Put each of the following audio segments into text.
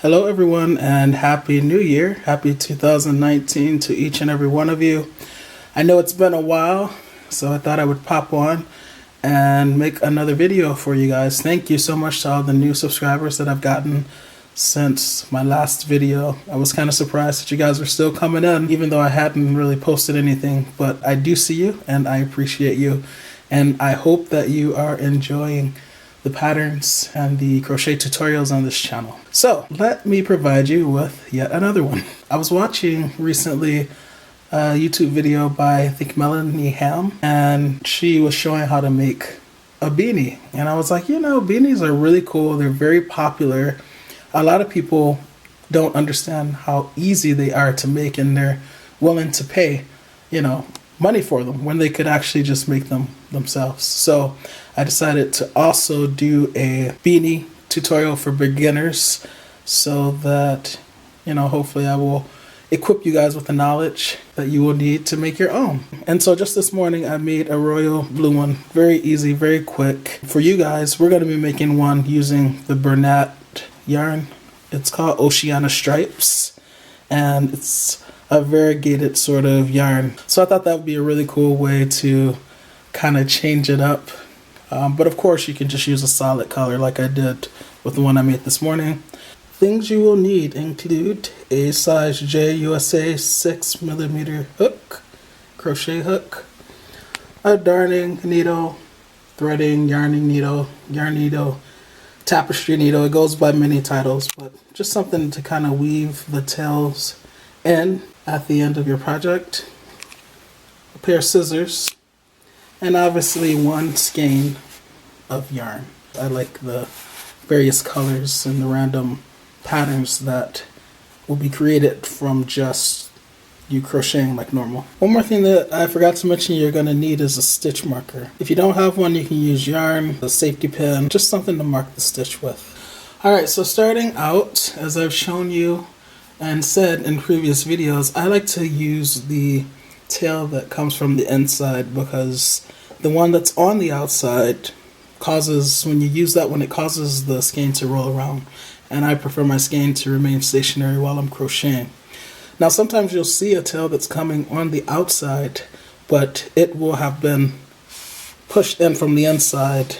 Hello everyone and Happy New Year. Happy 2019 to each and every one of you. I know it's been a while, so I thought I would pop on and make another video for you guys. Thank you so much to all the new subscribers that I've gotten since my last video. I was kind of surprised that you guys were still coming in, even though I hadn't really posted anything, but I do see you and I appreciate you. And I hope that you are enjoying the patterns and the crochet tutorials on this channel. So let me provide you with yet another one. I was watching recently a YouTube video by, I think, Melanie Ham, and she was showing how to make a beanie. And I was like, you know, beanies are really cool. They're very popular. A lot of people don't understand how easy they are to make, and they're willing to pay, you know, money for them when they could actually just make them themselves. So I decided to also do a beanie tutorial for beginners so that, you know, hopefully I will equip you guys with the knowledge that you will need to make your own. And so just this morning I made a royal blue one. Very easy, very quick. For you guys, we're going to be making one using the Bernat yarn. It's called Oceana Stripes, and it's a variegated sort of yarn. So I thought that would be a really cool way to kind of change it up. But of course you can just use a solid color like I did with the one I made this morning. Things you will need include a size J USA 6mm hook, crochet hook, a darning needle, threading, yarning needle, yarn needle, tapestry needle. It goes by many titles, but just something to kind of weave the tails in at the end of your project, a pair of scissors, and obviously one skein of yarn. I like the various colors and the random patterns that will be created from just you crocheting like normal. One more thing that I forgot to mention you're going to need is a stitch marker. If you don't have one, you can use yarn, a safety pin, just something to mark the stitch with. Alright, so starting out, as I've shown you and said in previous videos, I like to use the tail that comes from the inside, because the one that's on the outside causes, when you use that one, it causes the skein to roll around, and I prefer my skein to remain stationary while I'm crocheting. Now sometimes you'll see a tail that's coming on the outside, but it will have been pushed in from the inside,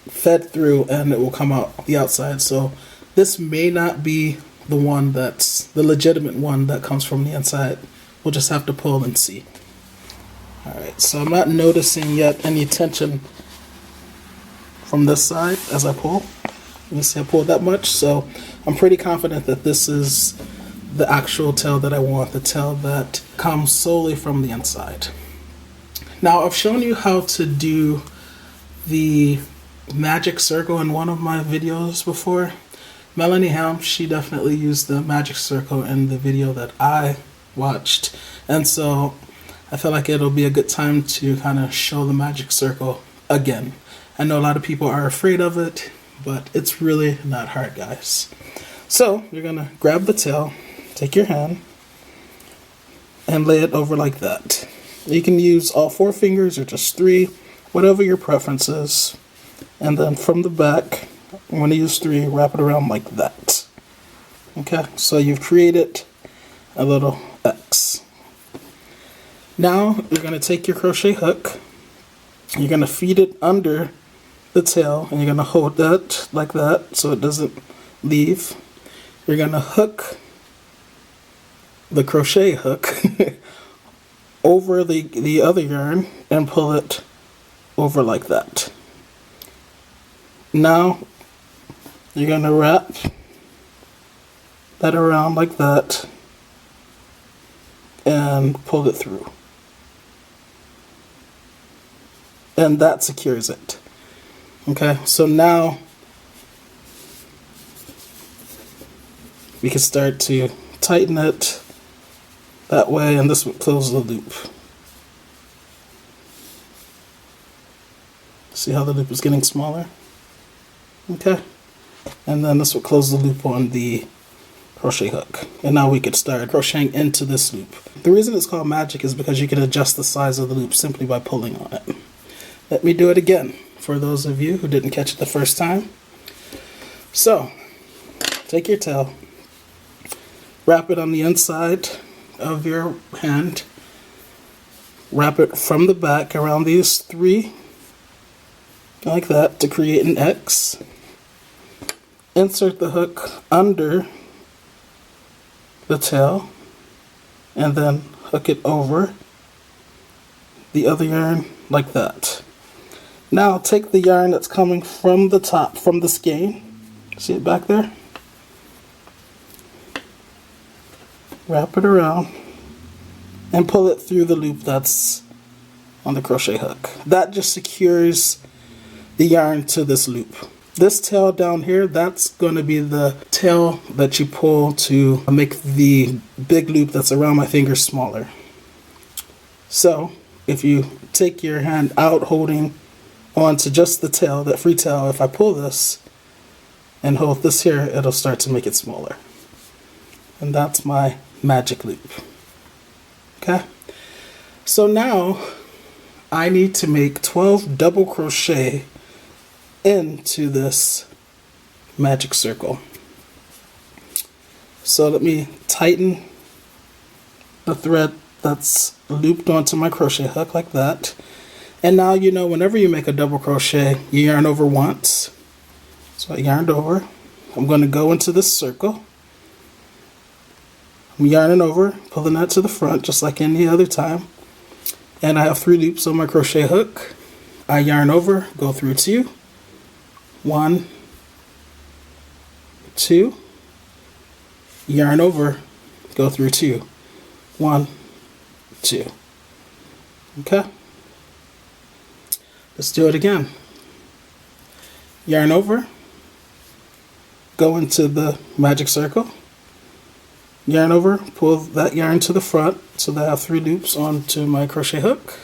fed through, and it will come out the outside. So this may not be the one that's the legitimate one that comes from the inside. We'll just have to pull and see. Alright, so I'm not noticing yet any tension from this side as I pull. You can see I pulled that much, so I'm pretty confident that this is the actual tail that I want, the tail that comes solely from the inside. Now I've shown you how to do the magic circle in one of my videos before. Melanie Ham, she definitely used the magic circle in the video that I watched, and so I feel like it'll be a good time to kind of show the magic circle again. I know a lot of people are afraid of it, but it's really not hard, guys. So you're gonna grab the tail, take your hand, and lay it over like that. You can use all 4 fingers or just 3, whatever your preference is. And then from the back, I'm going to use 3, wrap it around like that. Okay, so you've created a little X. Now you're going to take your crochet hook, you're going to feed it under the tail, and you're going to hold that like that so it doesn't leave. You're going to hook the crochet hook over the other yarn and pull it over like that. Now you're going to wrap that around like that and pull it through. And that secures it. Okay, so now we can start to tighten it that way, and this will close the loop. See how the loop is getting smaller? Okay, and then this will close the loop on the crochet hook, and now we could start crocheting into this loop. The reason it's called magic is because you can adjust the size of the loop simply by pulling on it. Let me do it again for those of you who didn't catch it the first time. So take your tail, wrap it on the inside of your hand, wrap it from the back around these three, like that, to create an X. Insert the hook under the tail, and then hook it over the other yarn like that. Now take the yarn that's coming from the top, from the skein, see it back there? Wrap it around and pull it through the loop that's on the crochet hook. That just secures the yarn to this loop. This tail down here, that's going to be the tail that you pull to make the big loop that's around my finger smaller. So if you take your hand out holding on to just the tail, that free tail, if I pull this and hold this here, it'll start to make it smaller. And that's my magic loop. Okay, so now I need to make 12 double crochet into this magic circle. So let me tighten the thread that's looped onto my crochet hook like that. And now you know whenever you make a double crochet, you yarn over once. So I yarned over. I'm going to go into this circle. I'm yarning over, pulling that to the front just like any other time. And I have 3 loops on my crochet hook. I yarn over, go through 2. 1, 2, yarn over, go through 2. 1, 2. Okay. Let's do it again. Yarn over, go into the magic circle, yarn over, pull that yarn to the front so that I have 3 loops onto my crochet hook.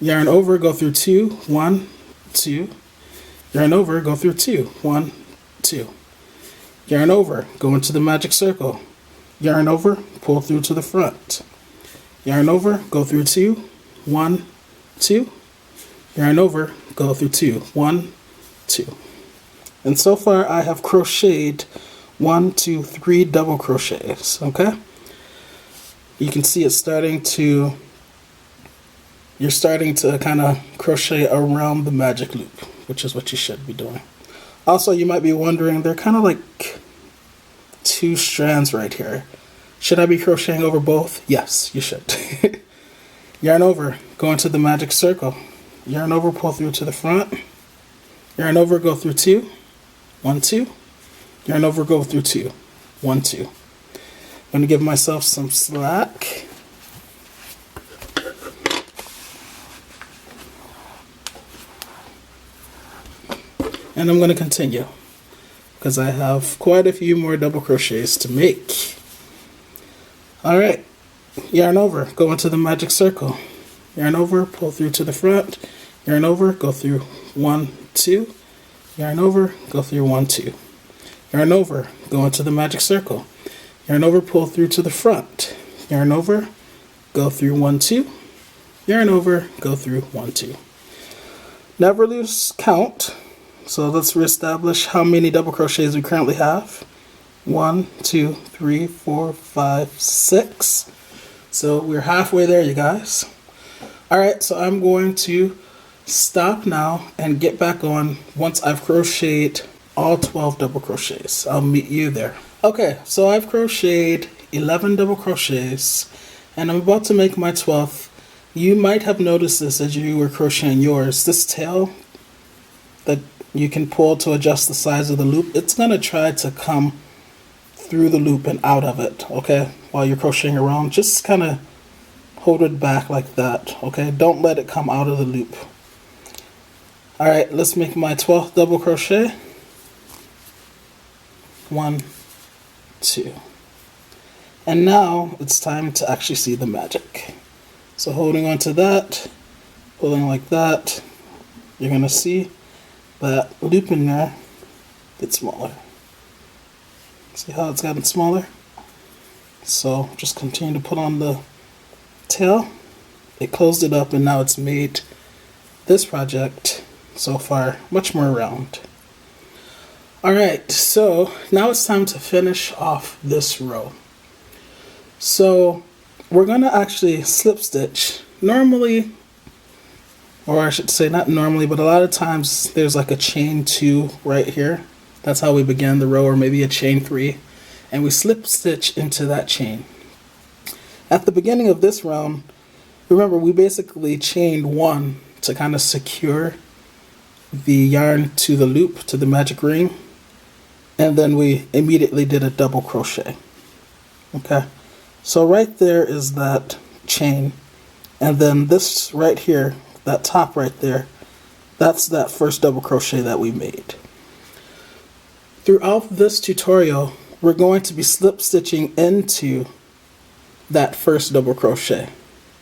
Yarn over, go through 2, 1, 2. Yarn over, go through 2, 1, 2. Yarn over, go into the magic circle. Yarn over, pull through to the front. Yarn over, go through 2, 1, 2. Yarn over, go through 2, 1, 2. And so far I have crocheted 1, 2, 3 double crochets. Okay, you can see it's starting to, you're starting to kind of crochet around the magic loop, which is what you should be doing. Also, you might be wondering, they're kind of like 2 strands right here. Should I be crocheting over both? Yes, you should. Yarn over, go into the magic circle. Yarn over, pull through to the front. Yarn over, go through 2, 1, 2. Yarn over, go through 2, 1, 2. I'm going to give myself some slack. And I'm going to continue because I have quite a few more double crochets to make. Alright, yarn over, go into the magic circle. Yarn over, pull through to the front. Yarn over, go through 1, 2. Yarn over, go through 1, 2. Yarn over, go into the magic circle. Yarn over, pull through to the front. Yarn over, go through 1, 2. Yarn over, go through 1, 2. Never lose count. So let's reestablish how many double crochets we currently have. 1, 2, 3, 4, 5, 6. So we're halfway there, you guys. Alright, so I'm going to stop now and get back on once I've crocheted all 12 double crochets. I'll meet you there. Okay, so I've crocheted 11 double crochets and I'm about to make my 12th. You might have noticed this as you were crocheting yours. This tail that you can pull to adjust the size of the loop, it's going to try to come through the loop and out of it, okay? While you're crocheting around, just kind of hold it back like that, okay? Don't let it come out of the loop. Alright, let's make my 12th double crochet. 1, 2. And now it's time to actually see the magic. So holding on to that, pulling like that, you're going to see that loop in there gets smaller. See how it's gotten smaller? So just continue to put on the tail. It closed it up and now it's made this project so far much more round. Alright, so now it's time to finish off this row. So we're going to actually slip stitch. Normally, or I should say not normally, but a lot of times there's like a chain 2 right here. That's how we begin the row, or maybe a chain 3. And we slip stitch into that chain. At the beginning of this round, remember we basically chained 1 to kind of secure the yarn to the loop, to the magic ring. And then we immediately did a double crochet. Okay, so right there is that chain. And then this right here, that top right there, that's that first double crochet that we made. Throughout this tutorial, we're going to be slip stitching into that first double crochet.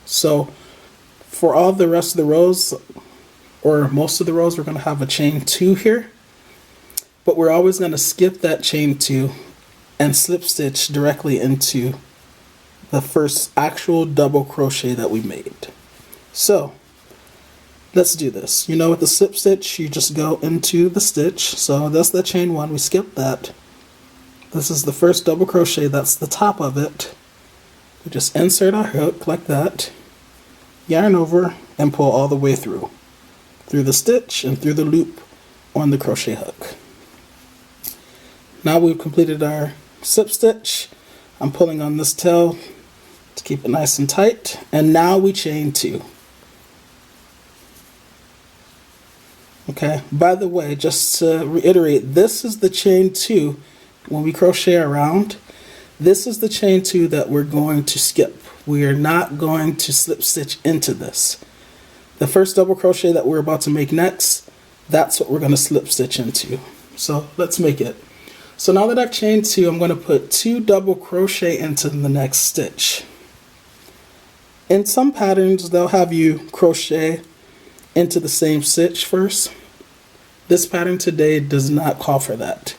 So for all the rest of the rows, or most of the rows, we're going to have a chain 2 here, but we're always going to skip that chain 2 and slip stitch directly into the first actual double crochet that we made. So let's do this. You know, with the slip stitch, you just go into the stitch. So that's the chain 1, we skipped that. This is the first double crochet, that's the top of it. We just insert our hook like that, yarn over, and pull all the way through the stitch and through the loop on the crochet hook. Now we've completed our slip stitch. I'm pulling on this tail to keep it nice and tight, and now we chain 2. Okay, by the way, just to reiterate, this is the chain 2 when we crochet around. This is the chain 2 that we're going to skip. We are not going to slip stitch into this. The first double crochet that we're about to make next, that's what we're going to slip stitch into. So let's make it. So now that I've chained 2, I'm going to put 2 double crochet into the next stitch. In some patterns, they'll have you crochet into the same stitch first. This pattern today does not call for that.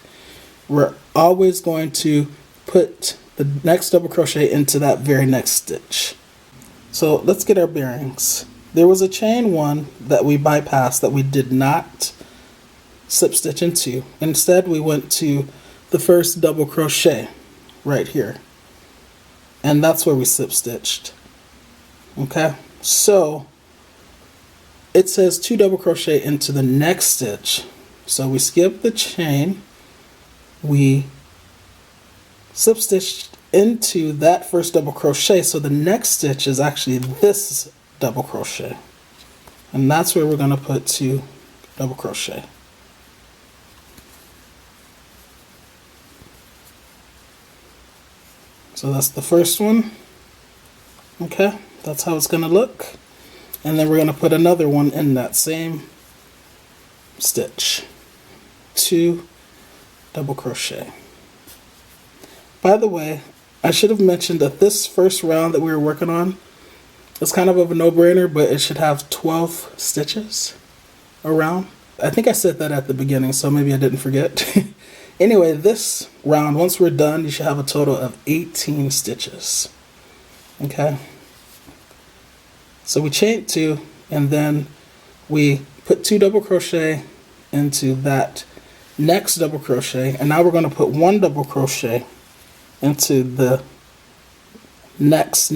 We're always going to put the next double crochet into that very next stitch. So let's get our bearings. There was a chain 1 that we bypassed, that we did not slip stitch into. Instead, we went to the first double crochet right here, and that's where we slip stitched. Okay, so it says 2 double crochet into the next stitch. So we skip the chain, we slip stitched into that first double crochet, so the next stitch is actually this double crochet, and that's where we're going to put 2 double crochet. So that's the first one. Okay, that's how it's going to look. And then we're going to put another one in that same stitch. 2 double crochet. By the way, I should have mentioned that this first round that we were working on is kind of a no-brainer, but it should have 12 stitches around. I think I said that at the beginning, so maybe I didn't forget. Anyway, this round, once we're done, you should have a total of 18 stitches. Okay? So we chain 2, and then we put 2 double crochet into that next double crochet, and now we're going to put 1 double crochet into the next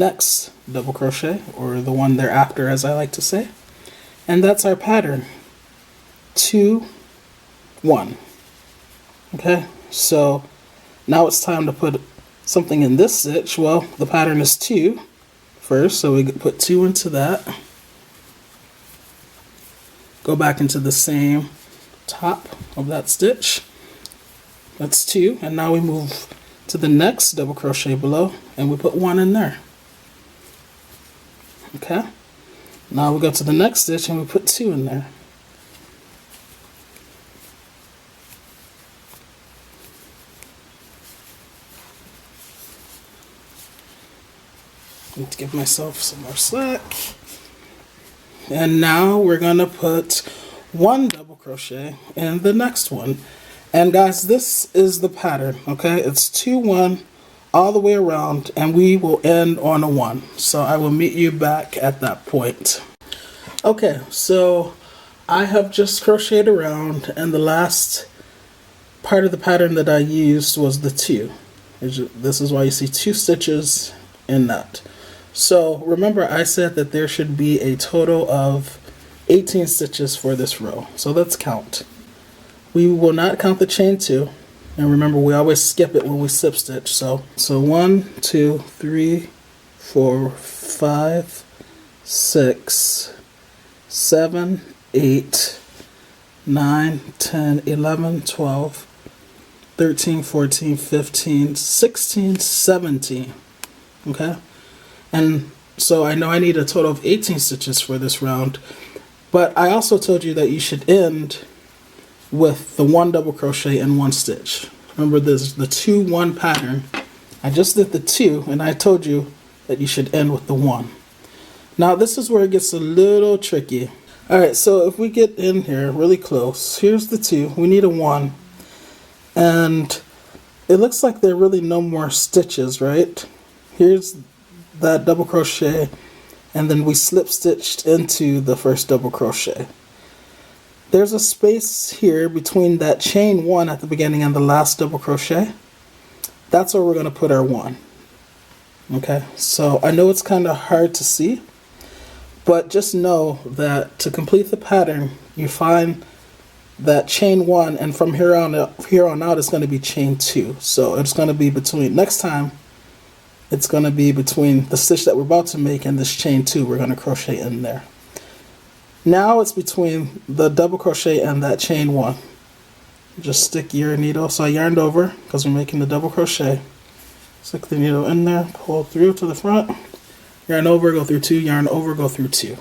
double crochet, or the one thereafter, as I like to say. And that's our pattern. 2, 1. Okay, so now it's time to put something in this stitch. Well, the pattern is 2 first, so we put 2 into that. Go back into the same top of that stitch. That's 2, and now we move to the next double crochet below, and we put 1 in there. Okay, now we go to the next stitch and we put 2 in there. Need to give myself some more slack. And now we're gonna put 1 double crochet in the next one. And guys, this is the pattern, okay? It's 2, 1 all the way around, and we will end on a 1. So I will meet you back at that point. Okay, so I have just crocheted around, and the last part of the pattern that I used was the 2. This is why you see 2 stitches in that. So remember, I said that there should be a total of 18 stitches for this row. So let's count. We will not count the chain 2, and remember, we always skip it when we slip stitch. So 1, 2, 3, 4, 5, 6, 7, 8, 9, 10, 11, 12, 13, 14, 15, 16, 17. Okay? And so I know I need a total of 18 stitches for this round, but I also told you that you should end with the 1 double crochet and 1 stitch. Remember, there's the 2-1 pattern. I just did the 2, and I told you that you should end with the 1. Now this is where it gets a little tricky. Alright, so if we get in here really close, here's the 2, we need a 1, and it looks like there are really no more stitches, right? Here's that double crochet, and then we slip stitched into the first double crochet. There's a space here between that chain 1 at the beginning and the last double crochet. That's where we're going to put our 1. Okay, so I know it's kind of hard to see, but just know that to complete the pattern, you find that chain 1, and from here on out it's going to be chain 2. So it's going to be between, next time it's going to be between the stitch that we're about to make and this chain 2 we're going to crochet in there. Now it's between the double crochet and that chain 1. Just stick your needle. So I yarned over because we're making the double crochet. Stick the needle in there, pull through to the front, yarn over, go through 2, yarn over, go through 2.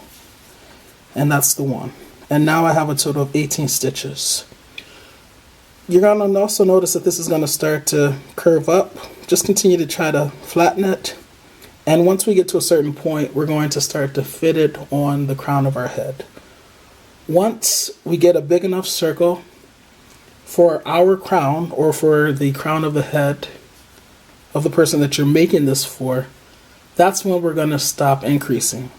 And that's the 1. And now I have a total of 18 stitches. You're going to also notice that this is going to start to curve up. Just continue to try to flatten it. And once we get to a certain point, we're going to start to fit it on the crown of our head. Once we get a big enough circle for our crown, or for the crown of the head of the person that you're making this for, that's when we're going to stop increasing.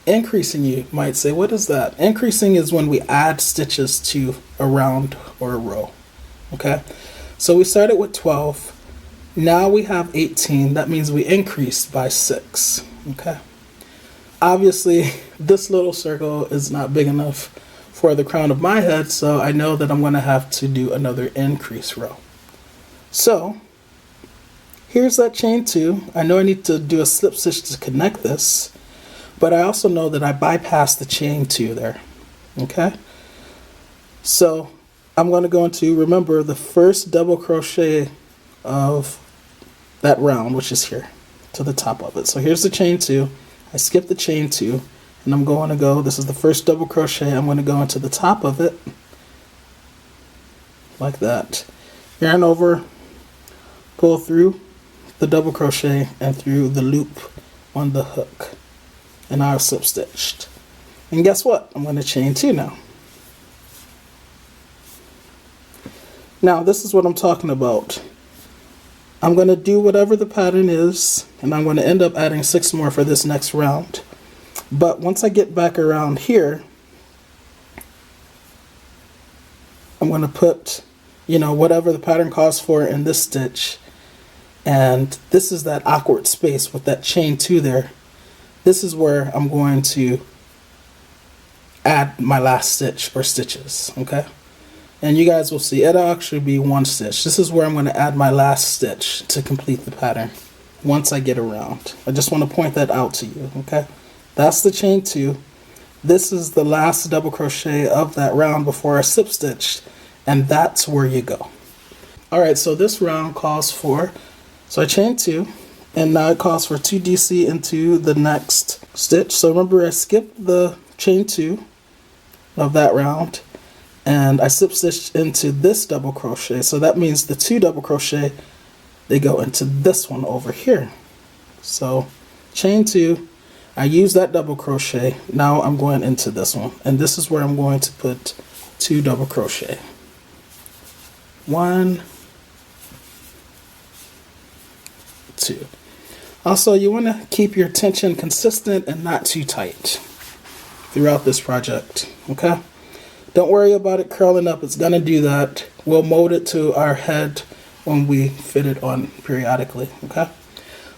Increasing, you might say, what is that? Increasing is when we add stitches to a round or a row. Okay, so we started with 12. Now we have 18. That means we increased by 6. Okay. Obviously, this little circle is not big enough for the crown of my head, so I know that I'm going to have to do another increase row. So here's that chain 2. I know I need to do a slip stitch to connect this, but I also know that I bypassed the chain 2 there. Okay. So I'm going to go into, remember, the first double crochet of that round, which is here to the top of it. So here's the chain 2. I skipped the chain 2, and I'm going to go, this is the first double crochet, I'm going to go into the top of it like that, yarn over, pull through the double crochet and through the loop on the hook, and I've slip stitched. And guess what? I'm going to chain 2 now. Now this is what I'm talking about. I'm going to do whatever the pattern is, and I'm going to end up adding 6 more for this next round. But once I get back around here, I'm going to put, whatever the pattern calls for in this stitch. And this is that awkward space with that chain 2 there. This is where I'm going to add my last stitch or stitches, okay? And you guys will see it'll actually be 1 stitch. This is where I'm going to add my last stitch to complete the pattern once I get around. I just want to point that out to you, okay? That's the chain 2. This is the last double crochet of that round before I slip stitched, and that's where you go. Alright, so this round calls for, so I chained 2, and now it calls for 2 DC into the next stitch. So remember, I skipped the chain 2 of that round, and I slip stitched into this double crochet. So that means the 2 double crochet, they go into this one over here. So chain 2, I use that double crochet. Now I'm going into this one, and this is where I'm going to put 2 double crochet. 1, 2. Also, you want to keep your tension consistent and not too tight throughout this project, okay? Don't worry about it curling up. It's gonna do that. We'll mold it to our head when we fit it on periodically, okay?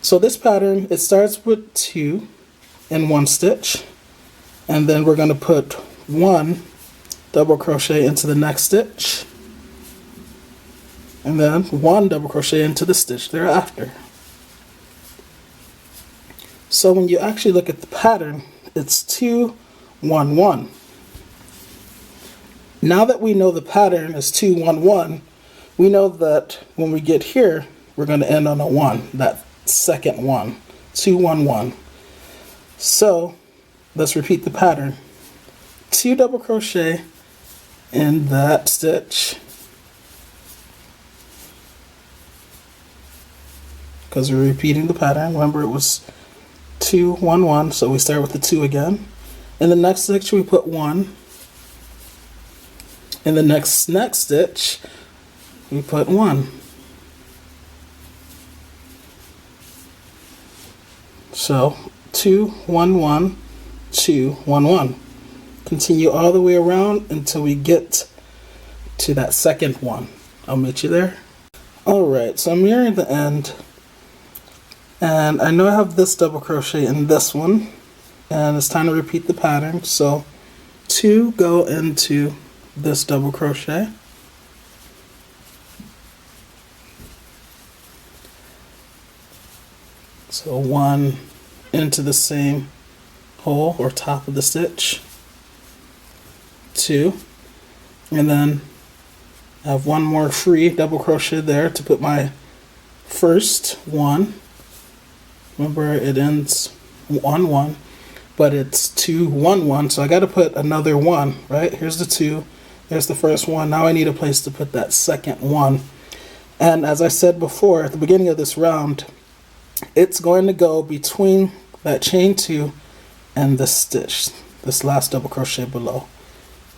So this pattern, it starts with 2 in 1 stitch, and then we're gonna put 1 double crochet into the next stitch, and then 1 double crochet into the stitch thereafter. So when you actually look at the pattern, it's 2, 1, 1. Now that we know the pattern is 2, 1, 1, we know that when we get here, we're going to end on a 1, that second 1, 2, 1, 1. So let's repeat the pattern. 2 double crochet in that stitch, because we're repeating the pattern. Remember, it was 2, 1, 1, so we start with the 2 again. In the next stitch, we put 1. In the next stitch, we put 1. So 2, 1, 1, 2, 1, 1. Continue all the way around until we get to that second 1. I'll meet you there. Alright, so I'm nearing the end, and I know I have this double crochet in this one, and it's time to repeat the pattern. So 2 go into this double crochet, so 1 into the same hole or top of the stitch, 2, and then I have 1 more free double crochet there to put my first 1. Remember, it ends 1, 1, but it's 2, 1, 1, so I got to put another 1, right? Here's the 2, there's the first 1. Now I need a place to put that second 1. And as I said before, at the beginning of this round, it's going to go between that chain 2 and this stitch, this last double crochet below.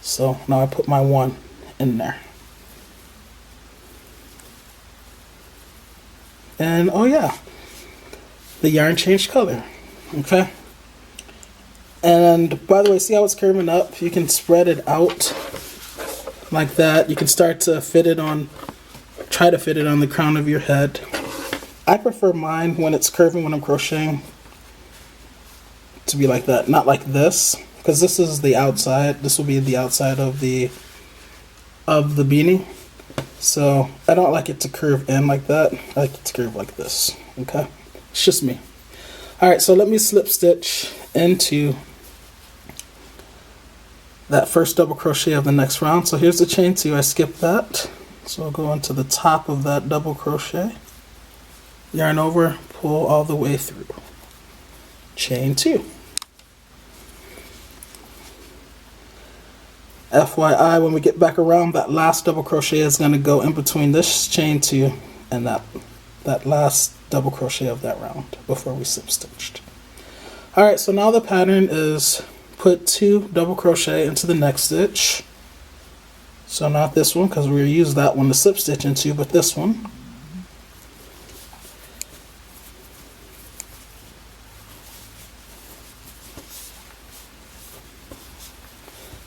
So now I put my 1 in there. And oh yeah, the yarn changed color. Okay. And by the way, see how it's curving up? You can spread it out like that. You can start to fit it on, try to fit it on the crown of your head. I prefer mine when it's curving when I'm crocheting to be like that, not like this, because this is the outside. This will be the outside of the beanie. So I don't like it to curve in like that. I like it to curve like this. Okay, it's just me. All right, so let me slip stitch into that first double crochet of the next round. So here's the chain 2. I skipped that, so I'll go into the top of that double crochet, yarn over, pull all the way through, chain 2. FYI, when we get back around, that last double crochet is going to go in between this chain 2 and that last double crochet of that round before we slip stitched. Alright, so now the pattern is put 2 double crochet into the next stitch. So not this one, because we'll use that one to slip stitch into, but this one.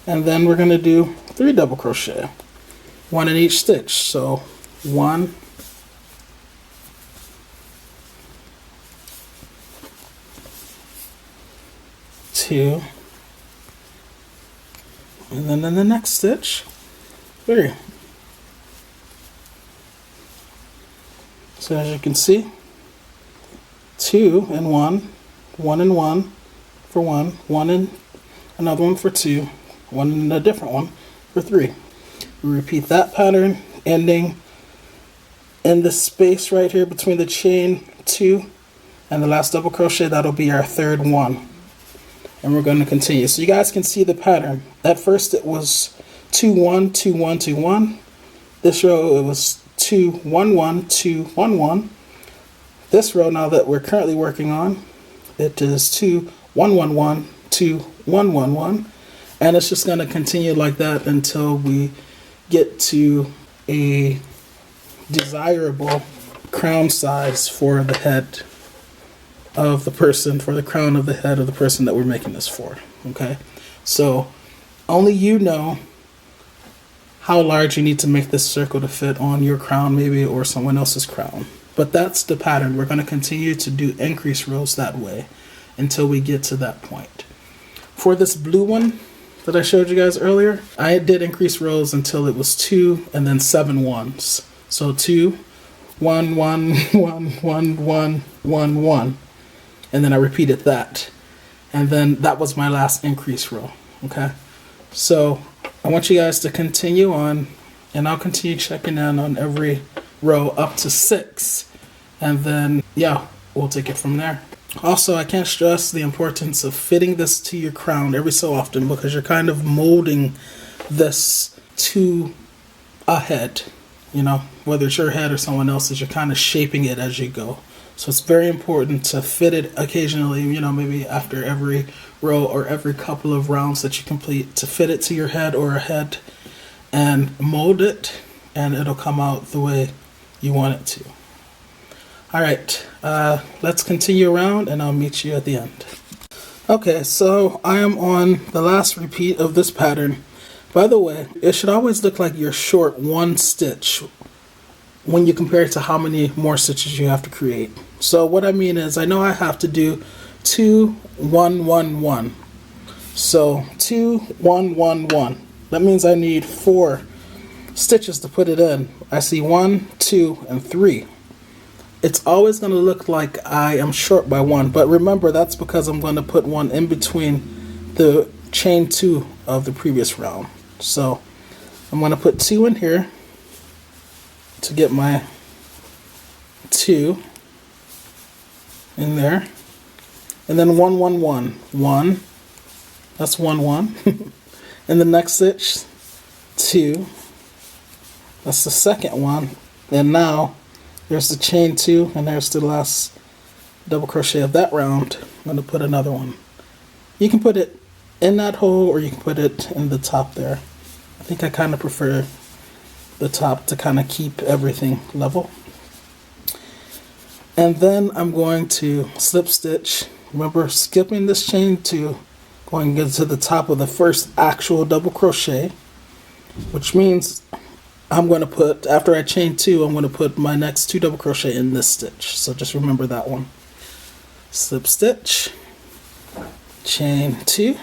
And then we're going to do 3 double crochet, 1 in each stitch. So 1, 2, and then in the next stitch, 3. So as you can see, 2 and 1, 1 and 1 for 1, 1 and another one for 2, 1 and a different one for 3. We repeat that pattern, ending in the space right here between the chain 2 and the last double crochet. That'll be our third one. And we're going to continue. So you guys can see the pattern. At first it was 2, 1, 2, 1, 2, 1. This row it was 2, 1, 1, 2, 1, 1. This row now that we're currently working on, it is 2, 1, 1, 1, 2, 1, 1, 1. And it's just going to continue like that until we get to a desirable crown size for the head of the person, for the crown of the head of the person that we're making this for. Okay, so only you know how large you need to make this circle to fit on your crown maybe, or someone else's crown. But that's the pattern. We're going to continue to do increase rows that way until we get to that point. For this blue one that I showed you guys earlier, I did increase rows until it was 2 and then 7 ones. So 2, 1, 1, 1, 1, 1, 1, 1. And then I repeated that. And then that was my last increase row. Okay. So I want you guys to continue on, and I'll continue checking in on every row up to 6. And then, yeah, we'll take it from there. Also, I can't stress the importance of fitting this to your crown every so often, because you're kind of molding this to a head, you know, whether it's your head or someone else's, you're kind of shaping it as you go. So it's very important to fit it occasionally, you know, maybe after every row or every couple of rounds that you complete, to fit it to your head or a head and mold it, and it'll come out the way you want it to. All right, let's continue around and I'll meet you at the end. Okay, so I am on the last repeat of this pattern. By the way, it should always look like you're short 1 stitch when you compare it to how many more stitches you have to create. So what I mean is, I know I have to do 2, 1, 1, 1. So 2, 1, 1, 1. That means I need 4 stitches to put it in. I see 1, 2, and 3. It's always going to look like I am short by 1, but remember, that's because I'm going to put 1 in between the chain 2 of the previous round. So I'm going to put 2 in here to get my 2 in there, and then 1, 1, 1, 1. That's 1, 1. In the next stitch, 2. That's the second one, and now there's the chain 2, and there's the last double crochet of that round. I'm going to put another one. You can put it in that hole, or you can put it in the top there. I think I kind of prefer the top to kind of keep everything level. And then I'm going to slip stitch. Remember, skipping this chain 2, going into the top of the first actual double crochet, which means I'm going to put, after I chain 2, I'm going to put my next 2 double crochet in this stitch. So just remember that one. Slip stitch, chain 2,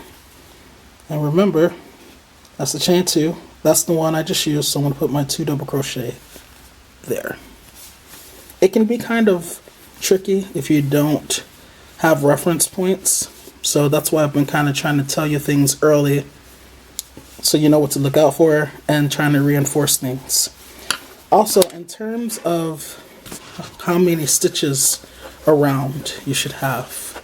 and remember, that's the chain 2. That's the one I just used, so I'm going to put my 2 double crochet there. It can be kind of tricky if you don't have reference points, so that's why I've been kind of trying to tell you things early so you know what to look out for, and trying to reinforce things. Also, in terms of how many stitches around you should have,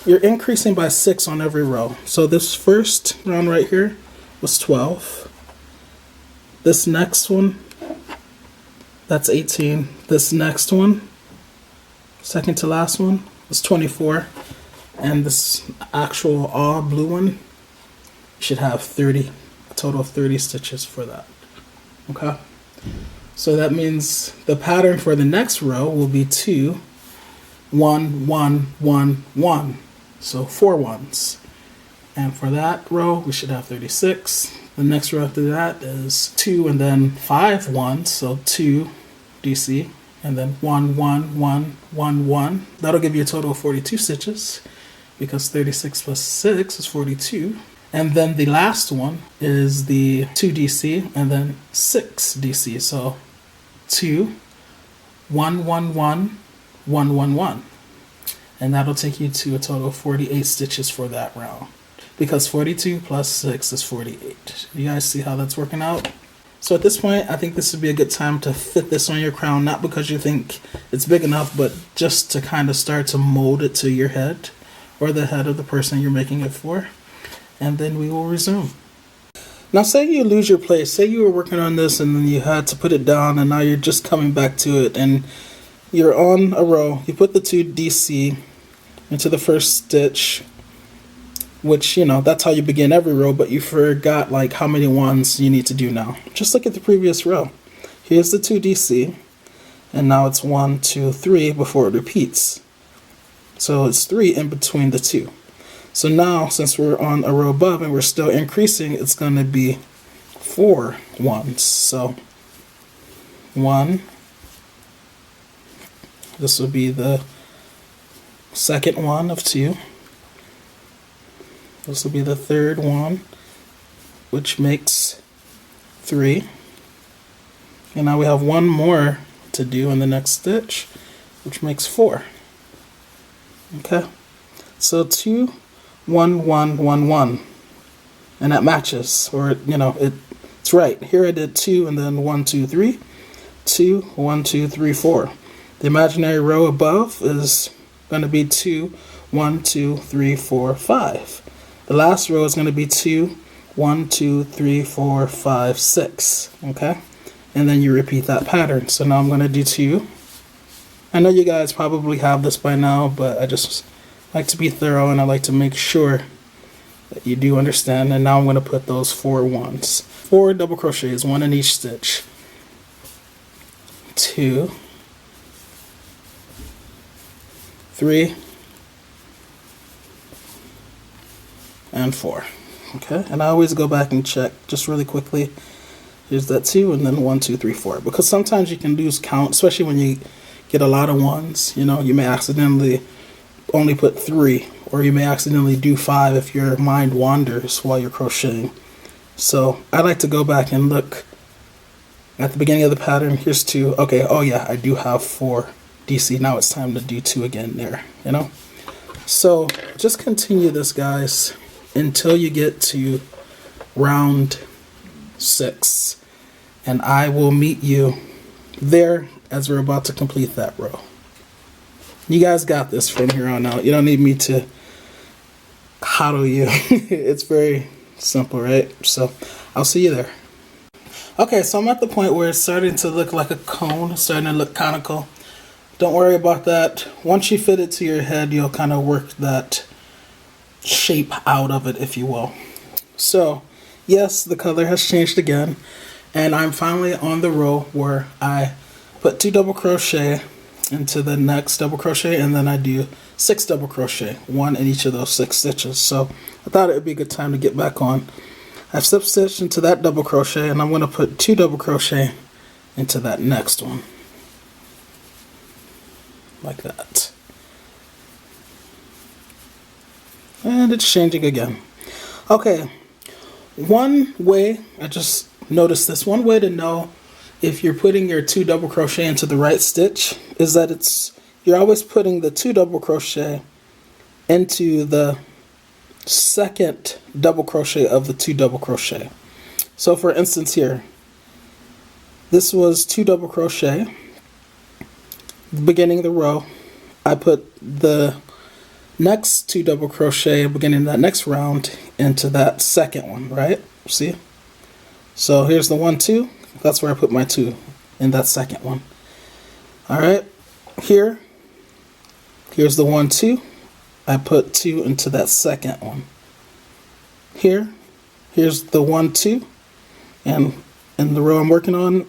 you're increasing by 6 on every row. So this first round right here was 12. This next one, that's 18. This next one, second to last one, was 24. And this actual all blue one, you should have 30, a total of 30 stitches for that. Okay? So that means the pattern for the next row will be 2, 1, 1, 1, 1. So 4 ones. And for that row, we should have 36. The next row after that is 2 and then 5 ones. So 2 DC, and then 1, 1, 1, 1, 1. That'll give you a total of 42 stitches, because 36 plus 6 is 42. And then the last one is the 2 DC and then 6 DC. So 2, 1, 1, 1, 1, 1, 1. And that'll take you to a total of 48 stitches for that round, because 42 plus 6 is 48. You guys see how that's working out? So at this point, I think this would be a good time to fit this on your crown, not because you think it's big enough, but just to kind of start to mold it to your head or the head of the person you're making it for. And then we will resume. Now say you lose your place. Say you were working on this and then you had to put it down, and now you're just coming back to it, and you're on a row. You put the 2 DC into the first stitch, which, you know, that's how you begin every row, but you forgot like how many ones you need to do now. Just look at the previous row. Here's the 2 DC, and now it's 1, 2, 3 before it repeats. So it's 3 in between the 2. So now, since we're on a row above and we're still increasing, it's going to be 4 ones. So 1, this will be the second one of 2. This will be the third one, which makes 3. And now we have one more to do in the next stitch, which makes 4. Okay, so 2, 1, 1, 1, 1, and that matches, or you know, it's right. Here I did 2 and then 1, 2, 3, 2, 1, 2, 3, 4. The imaginary row above is going to be 2, 1, 2, 3, 4, 5. The last row is going to be 2, 1, 2, 3, 4, 5, 6. Okay, and then you repeat that pattern. So now I'm going to do 2. I know you guys probably have this by now, but I just like to be thorough and I like to make sure that you do understand. And now I'm going to put those 4 ones. 4 double crochets, 1 in each stitch. 2, 3, and 4. Okay, and I always go back and check just really quickly. Here's that 2, and then 1, 2, 3, 4. Because sometimes you can lose count, especially when you get a lot of ones. You know, you may accidentally only put 3, or you may accidentally do 5 if your mind wanders while you're crocheting. So I like to go back and look at the beginning of the pattern. Here's 2. Okay, oh yeah, I do have 4 DC. Now it's time to do 2 again there, you know. So just continue this, guys, until you get to round 6, and I will meet you there as we're about to complete that row. You guys got this from here on out. You don't need me to coddle you. It's very simple, right? So I'll see you there. Okay, so I'm at the point where it's starting to look like a cone, it's starting to look conical. Don't worry about that. Once you fit it to your head, you'll kind of work that shape out of it, if you will. So yes, the color has changed again, and I'm finally on the row where I put 2 double crochet into the next double crochet, and then I do 6 double crochet, 1 in each of those 6 stitches. So I thought it would be a good time to get back on. I've slip stitched into that double crochet, and I'm going to put 2 double crochet into that next one, like that. And it's changing again. Okay, one way, I just noticed this, one way to know if you're putting your 2 double crochet into the right stitch is that you're always putting the 2 double crochet into the second double crochet of the 2 double crochet. So for instance here, this was 2 double crochet, the beginning of the row. I put the next 2 double crochet beginning of that next round into that second one, right? See? So here's the 1, 2. That's where I put my 2, in that second one. Alright, here's the 1, 2. I put 2 into that second one. Here's the 1, 2. And in the row I'm working on,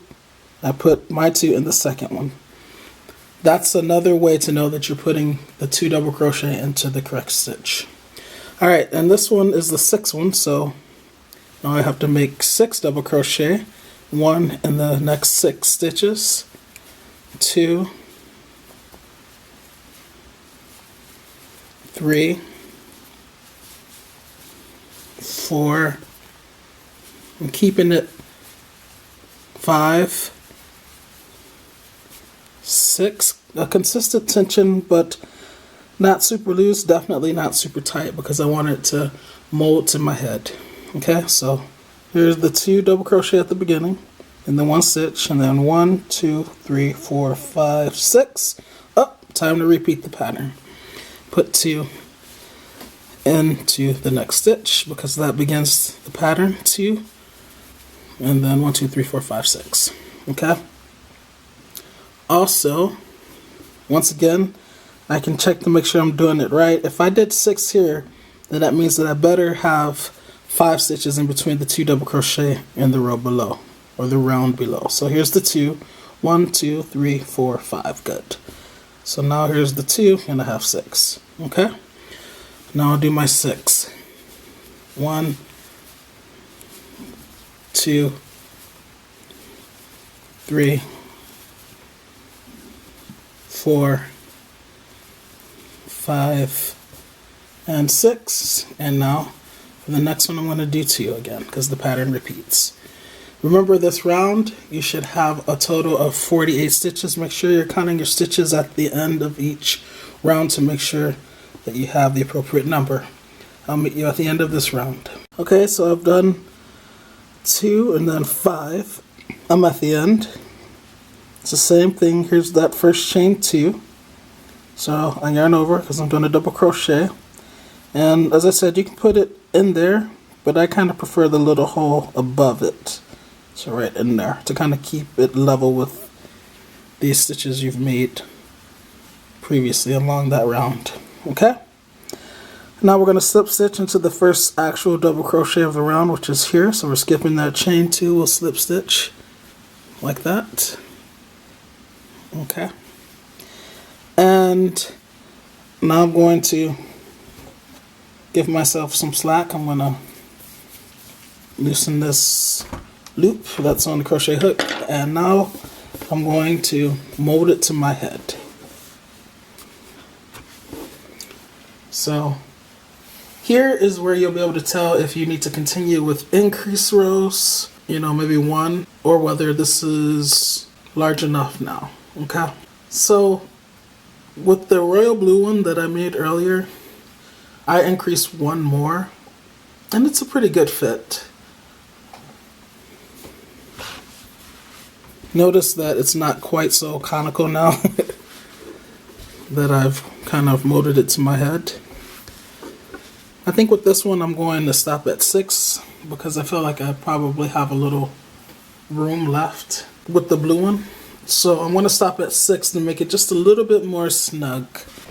I put my 2 in the second one. That's another way to know that you're putting the 2 double crochet into the correct stitch. Alright, and this one is the 6th one, so now I have to make 6 double crochet, 1 in the next 6 stitches, 2, 3, 4, I'm keeping it, 5, 6, a consistent tension, but not super loose, definitely not super tight, because I want it to mold to my head. Okay, so here's the 2 double crochet at the beginning, and then 1 stitch, and then 1, 2, 3, 4, 5, 6. Oh, time to repeat the pattern. Put 2 into the next stitch, because that begins the pattern, 2, and then 1, 2, 3, 4, 5, 6. Okay. Also, once again, I can check to make sure I'm doing it right. If I did 6 here, then that means that I better have 5 stitches in between the 2 double crochet in the row below, or the round below. So here's the 2, 1, 2, 3, 4, 5, good. So now here's the 2, and I have 6, okay? Now I'll do my 6. 1, 2, 3, 4, 5, and 6. And now for the next one I'm going to do 2 again because the pattern repeats. Remember, this round you should have a total of 48 stitches. Make sure you're counting your stitches at the end of each round to make sure that you have the appropriate number. I'll meet you at the end of this round. Okay, so I've done 2 and then 5. I'm at the end. It's the same thing. Here's that first chain 2. So I yarn over because I'm doing a double crochet. And as I said, you can put it in there, but I kind of prefer the little hole above it. So right in there to kind of keep it level with these stitches you've made previously along that round. Okay? Now we're going to slip stitch into the first actual double crochet of the round, which is here. So we're skipping that chain 2, we'll slip stitch like that. Okay. And now I'm going to give myself some slack. I'm going to loosen this loop that's on the crochet hook, and now I'm going to mold it to my head. So here is where you'll be able to tell if you need to continue with increased rows, maybe 1, or whether this is large enough now. Okay, so with the royal blue one that I made earlier, I increased 1 more, and it's a pretty good fit. Notice that it's not quite so conical now that I've kind of molded it to my head. I think with this one I'm going to stop at 6 because I feel like I probably have a little room left with the blue one. So I'm going to stop at 6 to make it just a little bit more snug.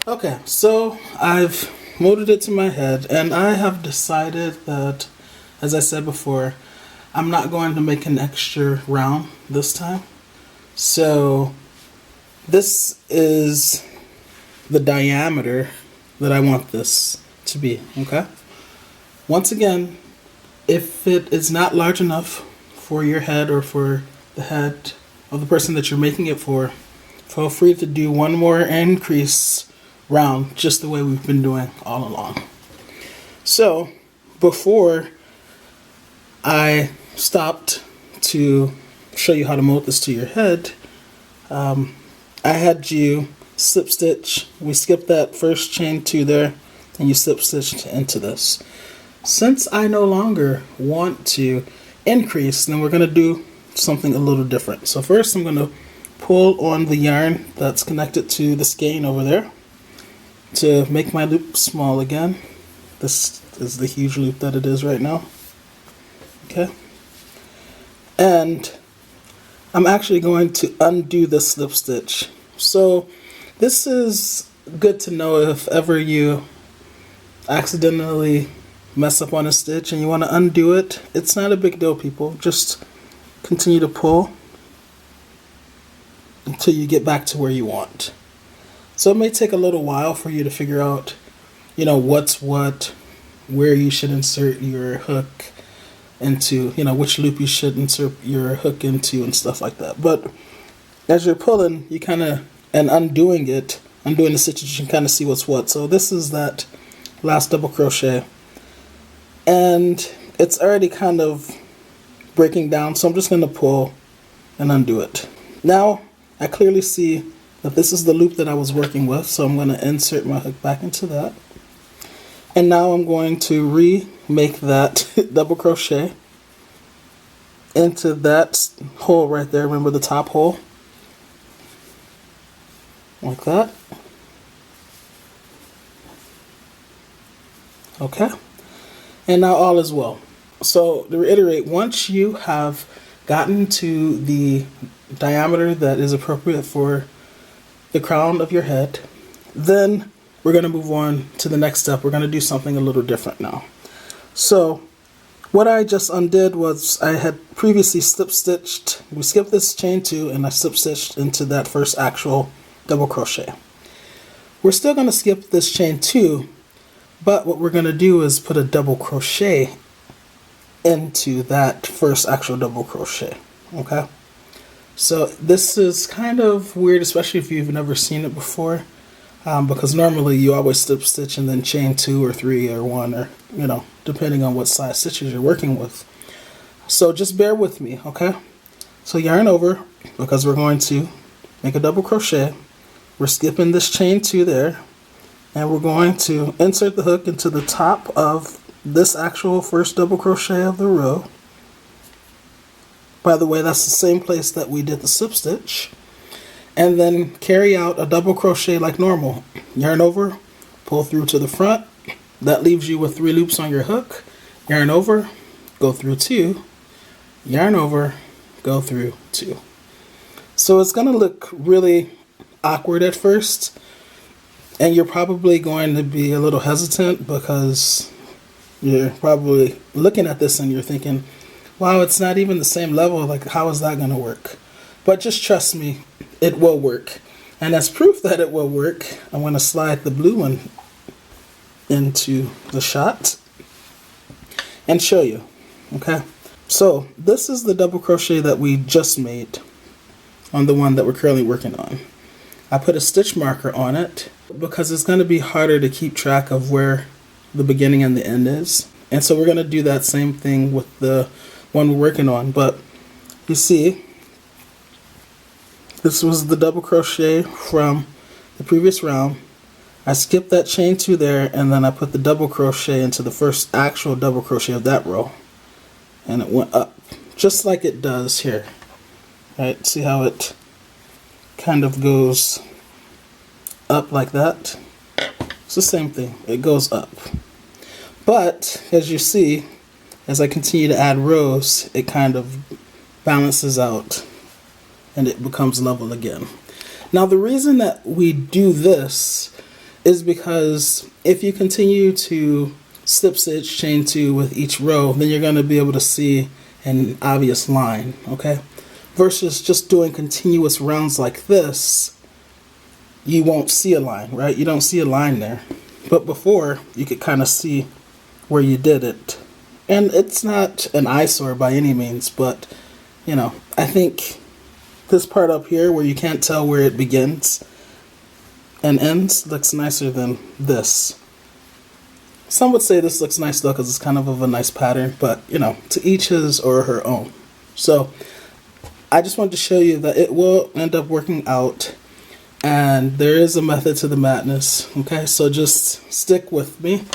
Okay, so I've molded it to my head, and I have decided that, as I said before, I'm not going to make an extra round this time. So this is the diameter that I want this to be, okay? Once again, if it is not large enough for your head or for the head of the person that you're making it for, feel free to do 1 more increase round, just the way we've been doing all along. So before I stopped to show you how to mold this to your head, I had you slip stitch. We skipped that first chain 2 there, and you slip stitched into this. Since I no longer want to increase, then we're going to do something a little different. So first I'm going to pull on the yarn that's connected to the skein over there to make my loop small again. This is the huge loop that it is right now. Okay. And I'm actually going to undo the slip stitch. So this is good to know if ever you accidentally mess up on a stitch and you want to undo it. It's not a big deal, people. Just continue to pull until you get back to where you want. So it may take a little while for you to figure out, what's what, where you should insert your hook into, which loop you should insert your hook into and stuff like that. But as you're pulling, you kind of, and undoing the stitches, you can kind of see what's what. So this is that last double crochet, and it's already kind of breaking down, so I'm just going to pull and undo it. Now I clearly see that this is the loop that I was working with, so I'm going to insert my hook back into that. And now I'm going to remake that double crochet into that hole right there. Remember the top hole? Like that. Okay. And now all is well. So to reiterate, once you have gotten to the diameter that is appropriate for the crown of your head, then we're going to move on to the next step. We're going to do something a little different now. So what I just undid was I had previously slip stitched. We skipped this chain 2 and I slip stitched into that first actual double crochet. We're still going to skip this chain 2, but what we're going to do is put a double crochet into that first actual double crochet. Okay, so this is kind of weird, especially if you've never seen it before, because normally you always slip stitch and then chain 2 or 3 or 1, or depending on what size stitches you're working with. So just bear with me, okay? So yarn over, because we're going to make a double crochet. We're skipping this chain 2 there, and we're going to insert the hook into the top of this actual first double crochet of the row. By the way, that's the same place that we did the slip stitch. And then carry out a double crochet like normal. Yarn over, pull through to the front. That leaves you with 3 loops on your hook. Yarn over, go through 2. Yarn over, go through 2. So it's going to look really awkward at first, and you're probably going to be a little hesitant because you're probably looking at this and you're thinking, wow, it's not even the same level, like how is that going to work? But just trust me, it will work. And as proof that it will work, I'm going to slide the blue one into the shot and show you. Okay, so this is the double crochet that we just made on the one that we're currently working on. I put a stitch marker on it because it's going to be harder to keep track of where the beginning and the end is. And so we're going to do that same thing with the one we're working on. But you see, this was the double crochet from the previous round. I skipped that chain 2 there, and then I put the double crochet into the first actual double crochet of that row, and it went up just like it does here. Right, see how it kind of goes up like that? It's the same thing, it goes up. But as you see, as I continue to add rows, it kind of balances out and it becomes level again. Now the reason that we do this is because if you continue to slip stitch chain 2 with each row, then you're going to be able to see an obvious line, okay? Versus just doing continuous rounds like this, you won't see a line, right? You don't see a line there. But before, you could kind of see where you did it. And it's not an eyesore by any means, but, I think this part up here where you can't tell where it begins and ends looks nicer than this. Some would say this looks nice though because it's kind of a nice pattern, but, to each his or her own. So I just wanted to show you that it will end up working out, and there is a method to the madness, okay? So just stick with me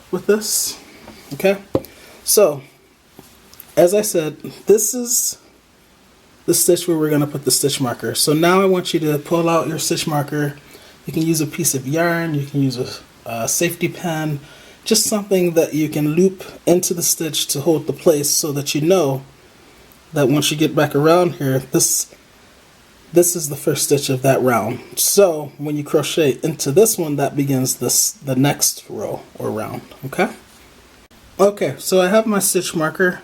with this, okay? So, as I said, this is the stitch where we're going to put the stitch marker. So now I want you to pull out your stitch marker. You can use a piece of yarn, you can use a safety pin, just something that you can loop into the stitch to hold the place so that you know that once you get back around here, this is the first stitch of that round. So when you crochet into this one, that begins the next row or round, okay? Okay, so I have my stitch marker.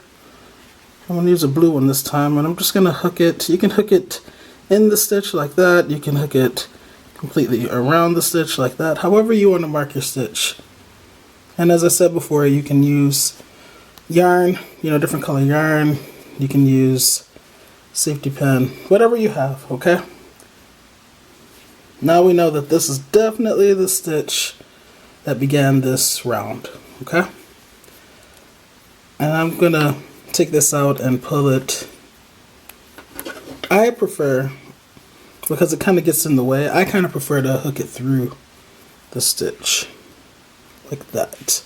I'm going to use a blue one this time, and I'm just going to hook it. You can hook it in the stitch like that. You can hook it completely around the stitch like that, however you want to mark your stitch. And as I said before, you can use yarn, different color yarn. You can use safety pin, whatever you have, okay? Now we know that this is definitely the stitch that began this round, okay? And I'm gonna take this out and pull it. I prefer, because it kind of gets in the way, I kind of prefer to hook it through the stitch like that,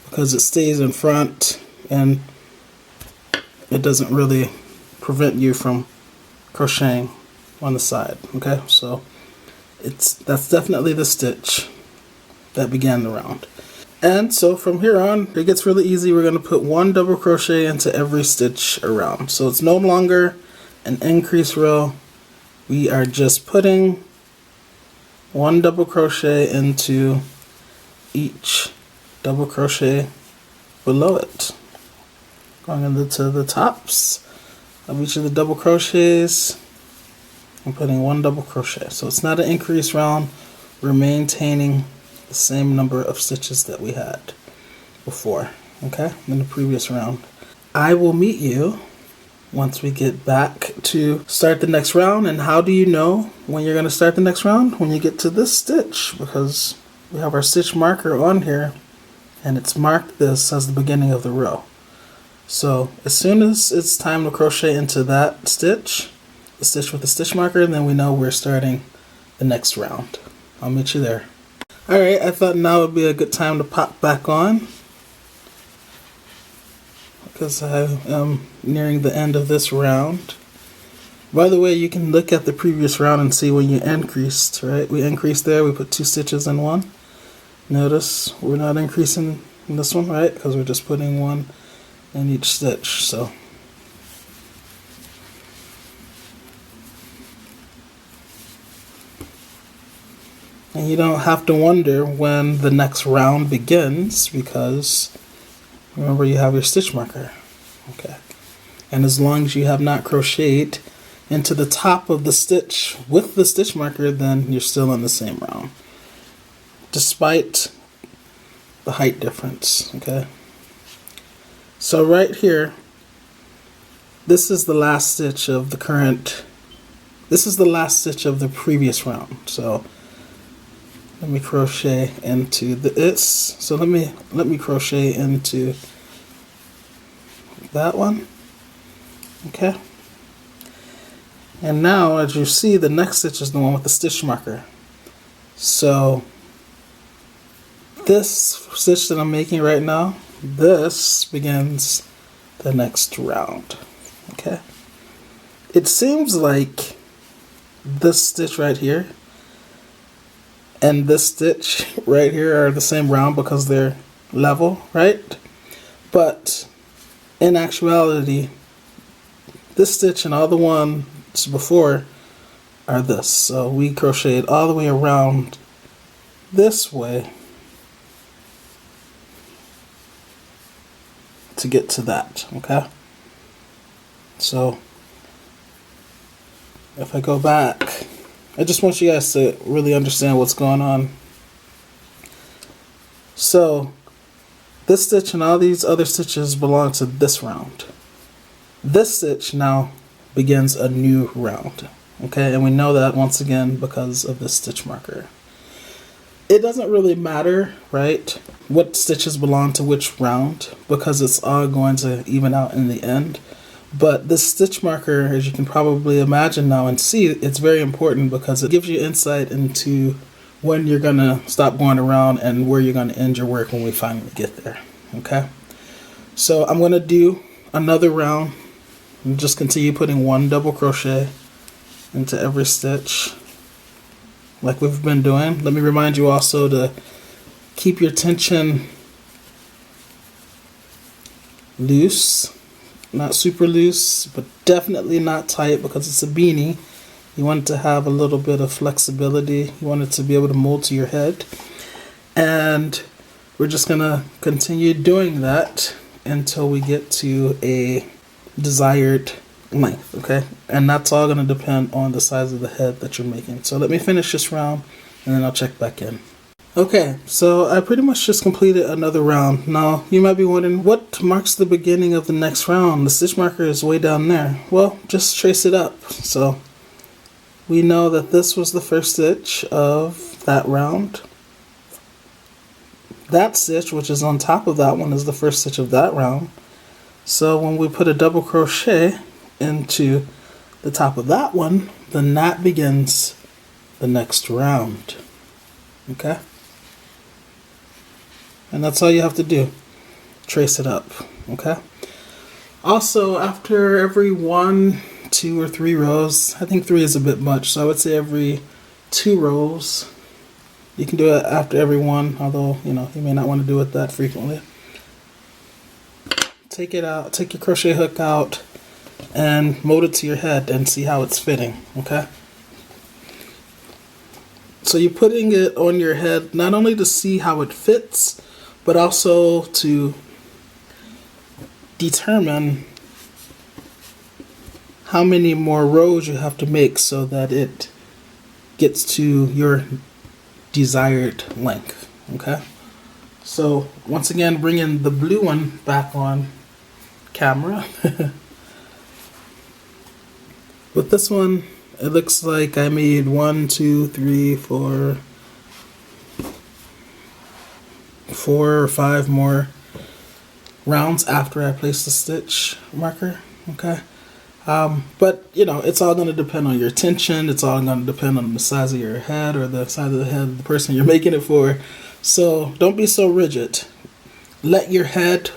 because it stays in front and it doesn't really prevent you from crocheting on the side, okay? So that's definitely the stitch that began the round. And so from here on, it gets really easy. We're going to put 1 double crochet into every stitch around. So it's no longer an increase row. We are just putting 1 double crochet into each double crochet below it. Going into the tops of each of the double crochets and putting 1 double crochet. So it's not an increase round. We're maintaining the same number of stitches that we had before, okay, in the previous round. I will meet you once we get back to start the next round. And how do you know when you're going to start the next round? When you get to this stitch, because we have our stitch marker on here and it's marked this as the beginning of the row. So as soon as it's time to crochet into that stitch, the stitch with the stitch marker, then we know we're starting the next round. I'll meet you there. Alright, I thought now would be a good time to pop back on, because I am nearing the end of this round. By the way, you can look at the previous round and see when you increased, right? We increased there, we put 2 stitches in one. Notice we're not increasing in this one, right? Because we're just putting 1 in each stitch. So and you don't have to wonder when the next round begins, because remember, you have your stitch marker. Okay. And as long as you have not crocheted into the top of the stitch with the stitch marker, then you're still in the same round, despite the height difference. Okay. So right here, this is the last stitch of the previous round. So let me crochet into this. So let me crochet into that one. Okay. And now, as you see, the next stitch is the one with the stitch marker. So this stitch that I'm making right now, this begins the next round. Okay. It seems like this stitch right here and this stitch right here are the same round because they're level, right? But in actuality, this stitch and all the ones before are this. So we crocheted all the way around this way to get to that. Okay. So if I go back, I just want you guys to really understand what's going on. So this stitch and all these other stitches belong to this round. This stitch now begins a new round. Okay, and we know that once again because of this stitch marker. It doesn't really matter, right, what stitches belong to which round, because it's all going to even out in the end. But this stitch marker, as you can probably imagine now and see, it's very important because it gives you insight into when you're going to stop going around and where you're going to end your work when we finally get there. Okay? So I'm going to do another round and just continue putting 1 double crochet into every stitch like we've been doing. Let me remind you also to keep your tension loose. Not super loose, but definitely not tight, because it's a beanie. You want it to have a little bit of flexibility. You want it to be able to mold to your head. And we're just going to continue doing that until we get to a desired length, okay? And that's all going to depend on the size of the head that you're making. So let me finish this round and then I'll check back in. Okay, so I pretty much just completed another round. Now, you might be wondering, what marks the beginning of the next round? The stitch marker is way down there. Well, just trace it up. So, we know that this was the first stitch of that round. That stitch, which is on top of that one, is the first stitch of that round. So, when we put a double crochet into the top of that one, then that begins the next round. Okay? And that's all you have to do. Trace it up. Okay? Also, after every 1, 2, or 3 rows, I think 3 is a bit much, so I would say every 2 rows. You can do it after every 1, although, you may not want to do it that frequently. Take it out, take your crochet hook out, and mold it to your head and see how it's fitting. Okay? So you're putting it on your head not only to see how it fits, but also to determine how many more rows you have to make so that it gets to your desired length. Okay? So once again, bringing the blue one back on, camera. With this one, it looks like I made 1, 2, 3, 4 or 5 more rounds after I place the stitch marker. Okay. But you know, it's all going to depend on your tension. It's all going to depend on the size of your head or the size of the head of the person you're making it for. So don't be so rigid. Let your head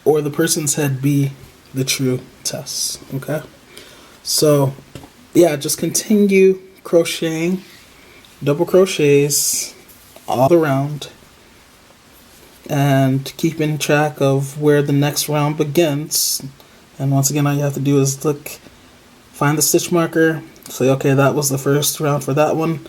or the person's head be the true test. Okay. So yeah, just continue crocheting, double crochets all around, and keeping track of where the next round begins. And once again, all you have to do is look, find the stitch marker, say, okay, that was the first round for that one.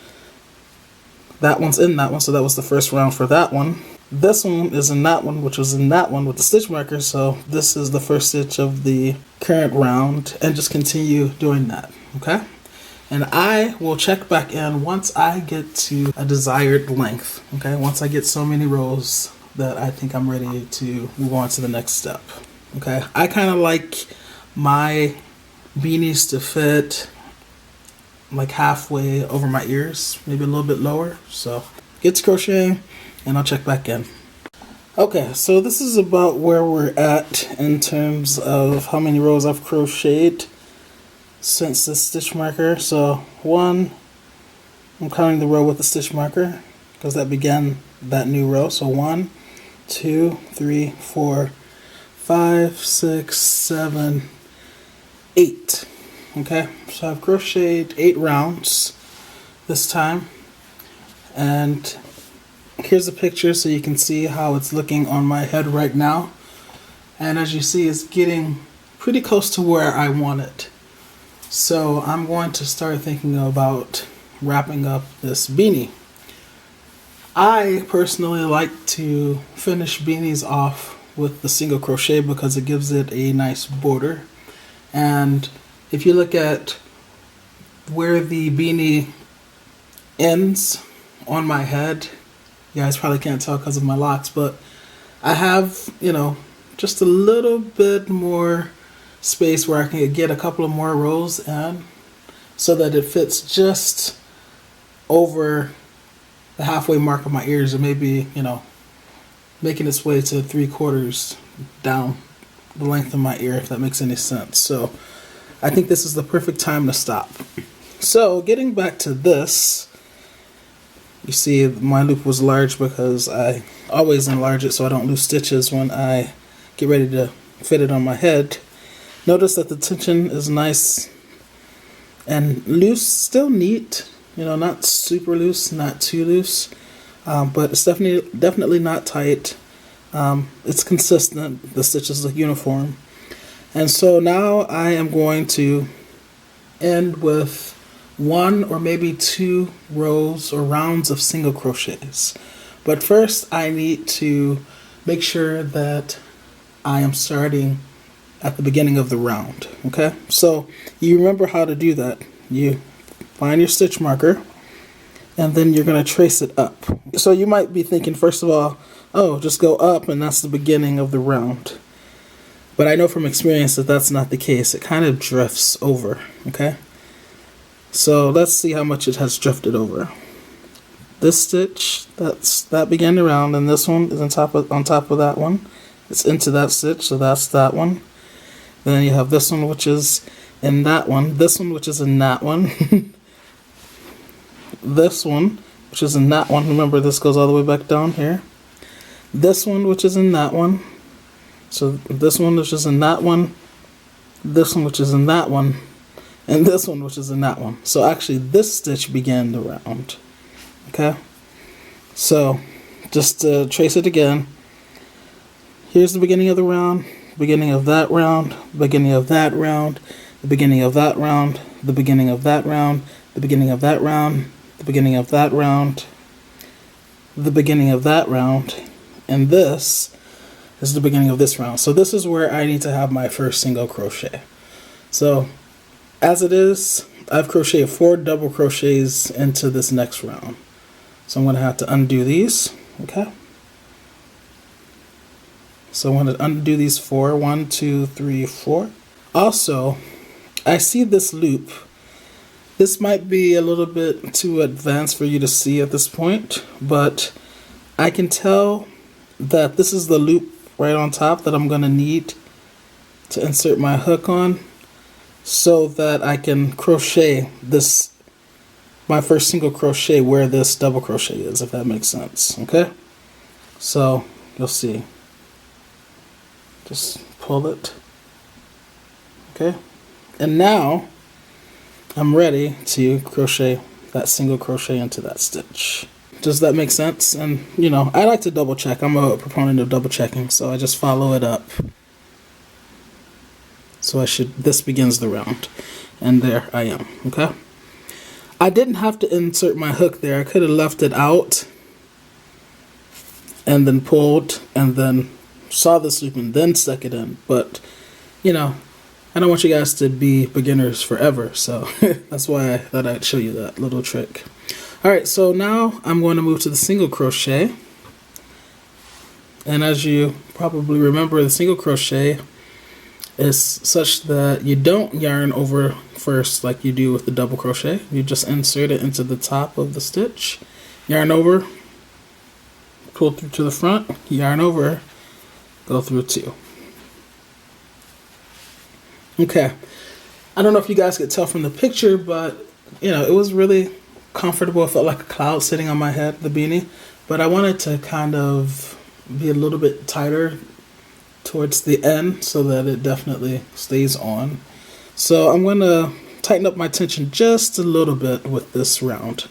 That one's in that one, so that was the first round for that one. This one is in that one, which was in that one with the stitch marker, so this is the first stitch of the current round, and just continue doing that, okay? And I will check back in once I get to a desired length, okay? Once I get so many rows that I think I'm ready to move on to the next step. Okay, I kind of like my beanies to fit like halfway over my ears, maybe a little bit lower. So get to crocheting and I'll check back in. Okay, so this is about where we're at in terms of how many rows I've crocheted since the stitch marker. So 1, I'm counting the row with the stitch marker because that began that new row. So 1, 2, 3, 4, 5, 6, 7, 8. Okay, so I've crocheted 8 rounds this time, and here's a picture so you can see how it's looking on my head right now. And as you see, it's getting pretty close to where I want it. So I'm going to start thinking about wrapping up this beanie. I personally like to finish beanies off with the single crochet because it gives it a nice border. And if you look at where the beanie ends on my head, you guys probably can't tell because of my locks, but I have, you know, just a little bit more space where I can get a couple of more rows in so that it fits just over the halfway mark of my ears, or maybe, you know, making its way to 3/4 down the length of my ear, if that makes any sense. So I think this is the perfect time to stop. So getting back to this, you see my loop was large because I always enlarge it so I don't lose stitches when I get ready to fit it on my head. Notice that the tension is nice and loose, still neat, you know, not super loose, not too loose. But it's definitely not tight. It's consistent. The stitches look uniform. And so now I am going to end with 1 or maybe 2 rows or rounds of single crochets. But first I need to make sure that I am starting at the beginning of the round. Okay? So you remember how to do that. You find your stitch marker, and then you're going to trace it up. So you might be thinking, first of all, oh, just go up and that's the beginning of the round. But I know from experience that that's not the case. It kind of drifts over, okay? So let's see how much it has drifted over. This stitch, that began the round, and this one is on top of that one. It's into that stitch, so that's that one. Then you have this one, which is in that one. This one, which is in that one. This one, which is in that one. Remember, this goes all the way back down here. This one, which is in that one. So this one, which is in that one. This one, which is in that one. And this one, which is in that one. So actually, this stitch began the round. Okay? So just to trace it again. Here's the beginning of the round. Beginning of that round. Beginning of that round. The beginning of that round. The beginning of that round. The beginning of that round. The beginning of that round, the beginning of that round, and this is the beginning of this round. So this is where I need to have my first single crochet. So as it is, I've crocheted 4 double crochets into this next round. So I'm going to have to undo these, okay? So I'm going to undo these 4. 1, 2, 3, 4. Also, I see this loop. This might be a little bit too advanced for you to see at this point, but I can tell that this is the loop right on top that I'm going to need to insert my hook on so that I can crochet this, my first single crochet where this double crochet is, if that makes sense. Okay, so you'll see. Just pull it. Okay, and now I'm ready to crochet that single crochet into that stitch. Does that make sense? And you know, I like to double check. I'm a proponent of double checking, so I just follow it up. So this begins the round, and there I am. Okay, I didn't have to insert my hook there. I could have left it out and then pulled and then saw this loop and then stuck it in, but you know, I don't want you guys to be beginners forever, so that's why I thought I'd show you that little trick. Alright, so now I'm going to move to the single crochet, and as you probably remember, the single crochet is such that you don't yarn over first like you do with the double crochet. You just insert it into the top of the stitch, yarn over, pull through to the front, yarn over, go through 2. Okay, I don't know if you guys could tell from the picture, but you know, it was really comfortable. It felt like a cloud sitting on my head, the beanie, but I wanted to kind of be a little bit tighter towards the end so that it definitely stays on. So I'm going to tighten up my tension just a little bit with this round,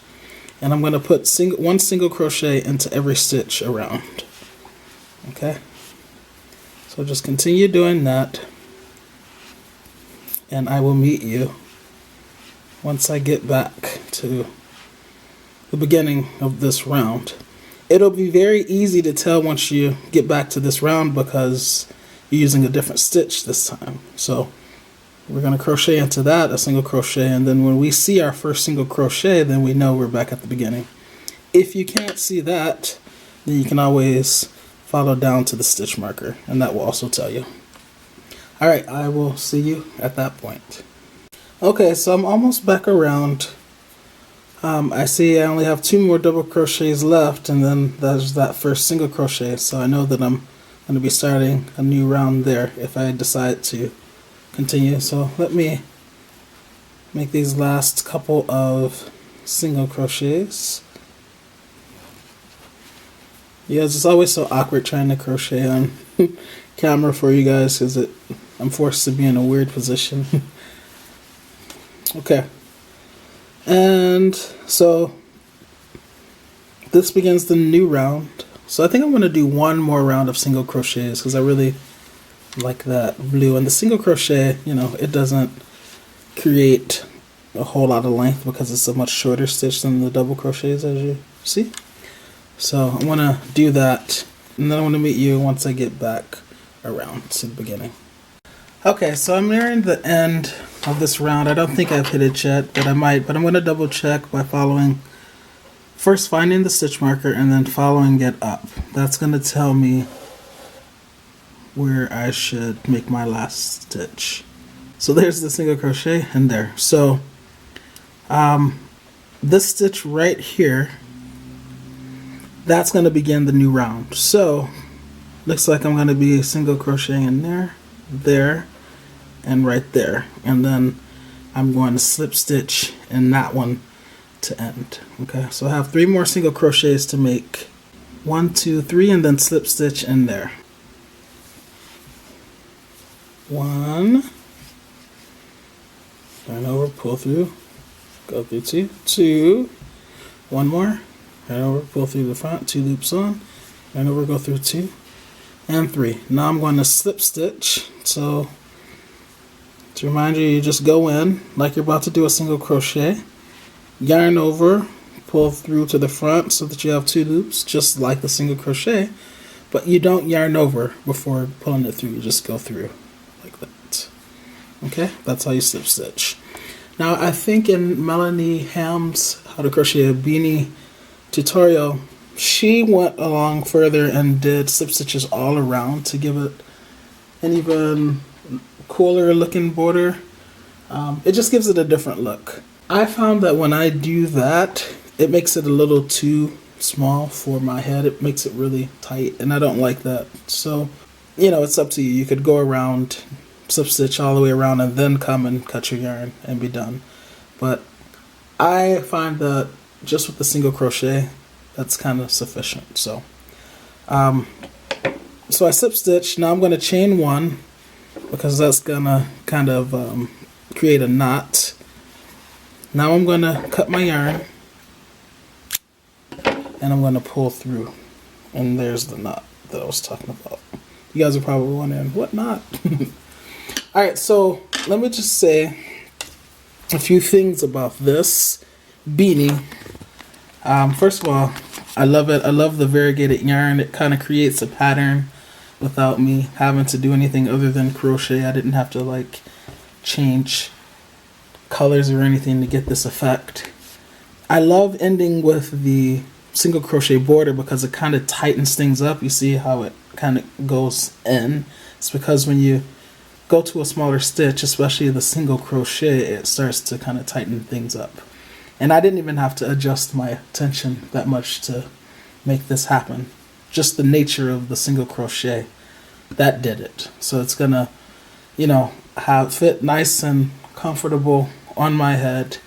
and I'm going to put one single crochet into every stitch around. Okay, so just continue doing that, and I will meet you once I get back to the beginning of this round. It'll be very easy to tell once you get back to this round because you're using a different stitch this time. So we're going to crochet into that, a single crochet, and then when we see our first single crochet, then we know we're back at the beginning. If you can't see that, then you can always follow down to the stitch marker, and that will also tell you. Alright, I will see you at that point. Okay, so I'm almost back around. I see I only have 2 more double crochets left, and then there's that first single crochet, so I know that I'm going to be starting a new round there if I decide to continue. So let me make these last couple of single crochets. Yeah, it's always so awkward trying to crochet on camera for you guys because I'm forced to be in a weird position. Okay, and so this begins the new round. So I think I'm going to do one more round of single crochets because I really like that blue. And the single crochet, you know, it doesn't create a whole lot of length because it's a much shorter stitch than the double crochets, as you see. So I'm going to do that, and then I want to meet you once I get back around to the beginning. Okay, so I'm nearing the end of this round. I don't think I've hit it yet, but I might. But I'm going to double check by first finding the stitch marker and then following it up. That's going to tell me where I should make my last stitch. So there's the single crochet in there. So this stitch right here, that's going to begin the new round. So looks like I'm going to be single crocheting in there, and right there, and then I'm going to slip stitch in that one to end. Okay, so I have 3 more single crochets to make. 1, 2, 3, and then slip stitch in there. 1, turn over, pull through, go through 2, 2, 1 more, turn over, pull through the front, 2 loops on, turn over, go through 2, and 3. Now I'm going to slip stitch. So to remind you, you just go in like you're about to do a single crochet, yarn over, pull through to the front so that you have 2 loops, just like the single crochet, but you don't yarn over before pulling it through. You just go through like that. Okay, that's how you slip stitch. Now I think in Melanie Ham's How to Crochet a Beanie tutorial, she went along further and did slip stitches all around to give it an even cooler looking border. It just gives it a different look. I found that when I do that, it makes it a little too small for my head. It makes it really tight, and I don't like that. So, you know, it's up to you. You could go around, slip stitch all the way around, and then come and cut your yarn and be done. But I find that just with the single crochet, that's kind of sufficient. So I slip stitch. Now I'm going to chain one, because that's going to kind of create a knot. Now I'm going to cut my yarn, and I'm going to pull through, and there's the knot that I was talking about. You guys are probably wondering, what knot? Alright, so let me just say a few things about this beanie. First of all, I love it. I love the variegated yarn. It kind of creates a pattern without me having to do anything other than crochet. I didn't have to like change colors or anything to get this effect. I love ending with the single crochet border because it kind of tightens things up. You see how it kind of goes in. It's because when you go to a smaller stitch, especially the single crochet, it starts to kind of tighten things up. And I didn't even have to adjust my tension that much to make this happen. Just the nature of the single crochet, that did it. So it's gonna, you know, fit nice and comfortable on my head.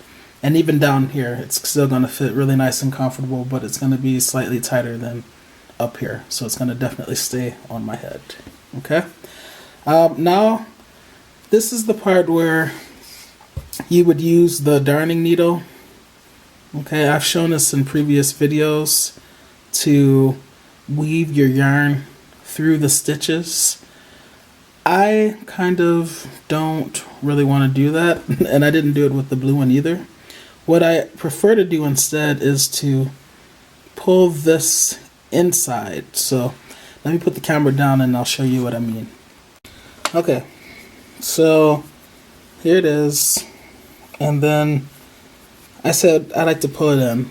And even down here, it's still gonna fit really nice and comfortable, but it's gonna be slightly tighter than up here. So it's gonna definitely stay on my head. Okay? Now, this is the part where you would use the darning needle. Okay, I've shown this in previous videos to weave your yarn through the stitches. I kind of don't really want to do that, and I didn't do it with the blue one either. What I prefer to do instead is to pull this inside. So let me put the camera down and I'll show you what I mean. Okay, so here it is, and then I said I like to pull it in.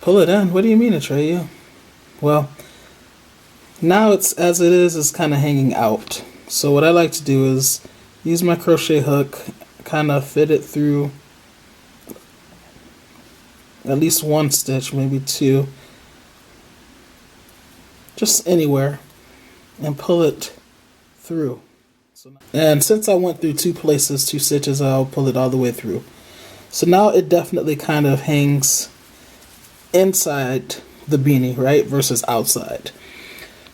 Pull it in? What do you mean, Atreyu? Well, now it's as it is, it's kind of hanging out. So what I like to do is use my crochet hook, kind of fit it through at least one stitch, maybe two, just anywhere, and pull it through. And since I went through two places, two stitches, I'll pull it all the way through. So now it definitely kind of hangs inside the beanie, right, versus outside.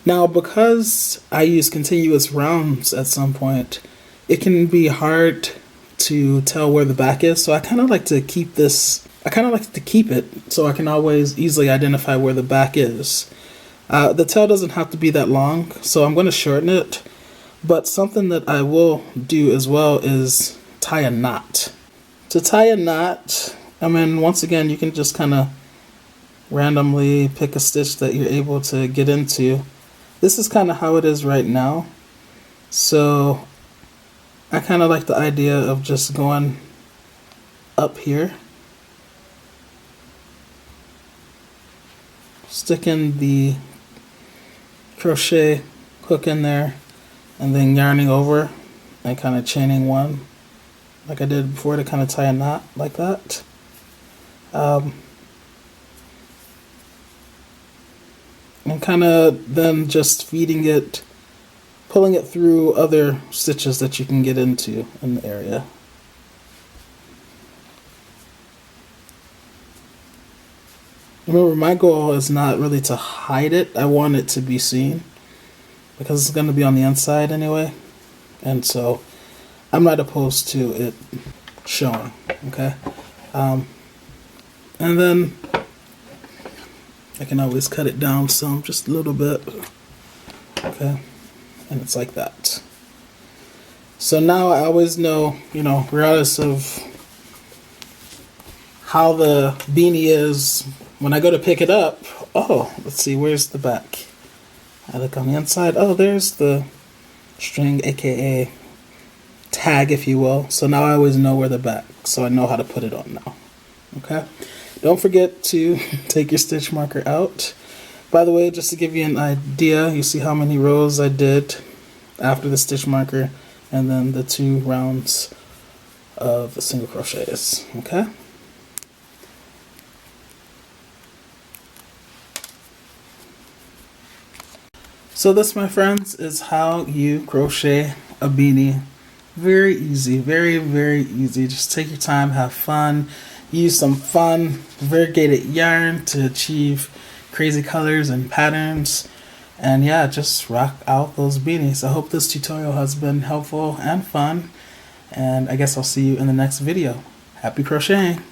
Now, because I use continuous rounds at some point, it can be hard to tell where the back is. So I kind of like to keep this, it so I can always easily identify where the back is. The tail doesn't have to be that long, so I'm going to shorten it. But something that I will do as well is tie a knot. To tie a knot, I mean, once again, you can just kind of randomly pick a stitch that you're able to get into. This is kind of how it is right now. So I kind of like the idea of just going up here, sticking the crochet hook in there, and then yarning over and kind of chaining one like I did before to kind of tie a knot like that. And kind of then just feeding it, pulling it through other stitches that you can get into in the area. Remember, my goal is not really to hide it. I want it to be seen because it's going to be on the inside anyway. And so I'm not opposed to it showing, okay? And then I can always cut it down some, just a little bit, okay? And it's like that. So now I always know, you know, regardless of how the beanie is, when I go to pick it up, oh, let's see, where's the back? I look on the inside, oh, there's the string, aka tag, if you will. So now I always know where the back, so I know how to put it on now, okay? Don't forget to take your stitch marker out. By the way, just to give you an idea, you see how many rows I did after the stitch marker, and then the 2 rounds of single crochets. Okay. So this, my friends, is how you crochet a beanie. Very easy, very, very easy. Just take your time, have fun, use some fun variegated yarn to achieve crazy colors and patterns. And yeah, just rock out those beanies. I hope this tutorial has been helpful and fun. And I guess I'll see you in the next video. Happy crocheting!